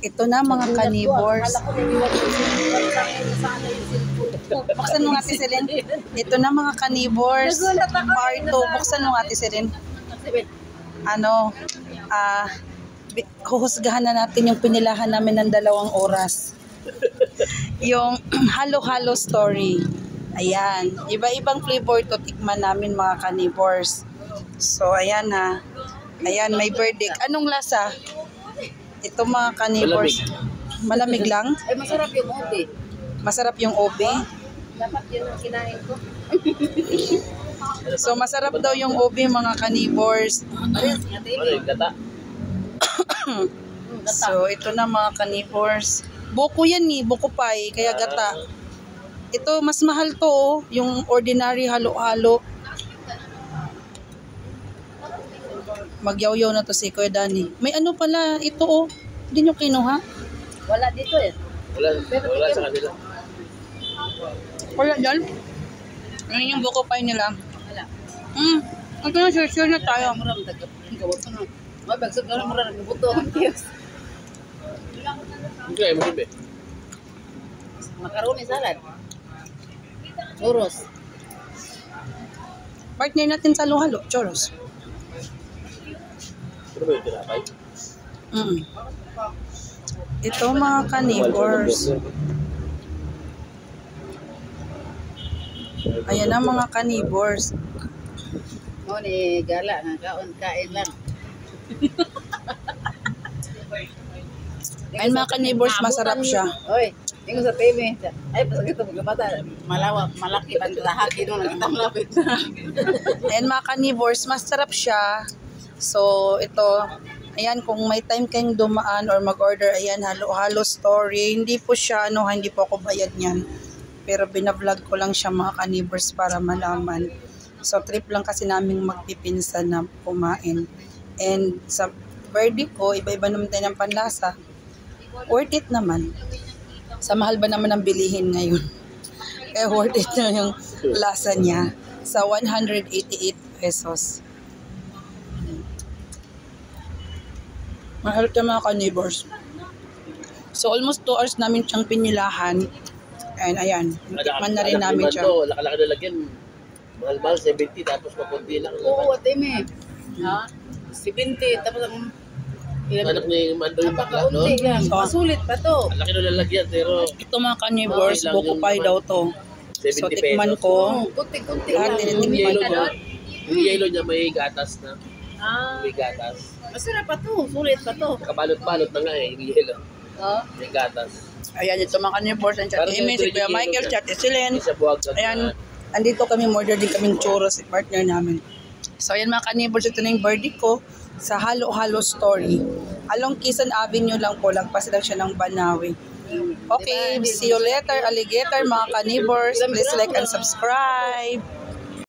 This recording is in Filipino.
Ito na mga carnivores. Buksan mo nga Ate Selene. Ito na mga carnivores. Part 2. Buksan mo nga Ate Selene. Huhusgahan na natin yung pinilahan namin ng 2 oras. Yung halo-halo story. Ayan. Iba-ibang flavor to tikman namin mga carnivores. So, ayan ha. Ayan, may verdict. Anong lasa? Ito mga carnivores. Malamig lang? Ay, masarap yung ube. Masarap yung ube? Dapat yun ang kinain ko. So, masarap daw yung ube mga carnivores. So, ito na mga carnivores. Buko yan buko pie, kaya gata. Ito, mas mahal to yung ordinary halo-halo. Magyaw-yaw na to si Kuya Danny. May ano pala, ito hindi nyo kinuha? Wala dito Wala sa kanila. Wala dyan? Ano yung buko pie nila? Wala. Ito na, share na tayo. Maram tagap. Gawat ko na. Mabagsag na maram buto ang kiyos. Hindi kayo magsabi. Macaroni salad. Churros. Partner natin sa halo-halo, churros. Ano ba yung tinapay? Ito mga carnivores. Ayan na mga carnivores. O ni gala nga kaon kain lang. Ayun mga carnivores, masarap siya. Oy, tingin sa TV. Ay, pasagit ito magkabata. Malaki pang lahaki doon. Nagkitang lapit. Ayan mga carnivores, masarap siya. So, ito, ayan, kung may time kayong dumaan or mag-order, ayan, halo-halo story. Hindi po siya, hindi po ako bayad niyan. Pero binavlog ko lang siya mga carnivores para malaman. So, trip lang kasi naming magpipinsan na kumain. And sa birthday ko, iba-iba naman tayo ng panlasa. Worth it naman. Sa mahal ba naman ang bilihin ngayon? Kaya worth it na yung lasa niya sa 188 pesos. Mahal ka mga carnivores. So almost 2 hours namin siyang pinilahan. And ayan, tikman na rin namin siya. Laki-laki na lagyan. Mahal-mahal, 70 tapos makunti lang. Oo, atime. Ha? 70. Tapos ang Anak ni Mando yung bakla, no? kaunti lang. So, Masulit pa to. Laki na lalagyan, pero Ito mga carnivores, Okay lang buko yung pie daw to. 70 So tikman pesos. ko. Kunti-kunti Lahat lang. Yung tinitikman yellow ko. niya, yung yellow niya may gatas na. Ah, May gatas. masarap pa to. Sulit pa to. Kabalot-balot na nga yung yellow. Oh. May gatas. Ayan, ito mga carnivores. Ang chat Parang Amy, si ito Kuya yung Michael, yellow chat Silen. Isa buwag sa Ayan, andito kami, order din kaming churros, si partner namin. So ayan mga carnivores, ito na yung birthday ko sa Halo-Halo Story. Along Quezon Avenue lang po, lagpas lang siya ng Banawe. Okay, see you later, alligator mga carnivores. Please like and subscribe.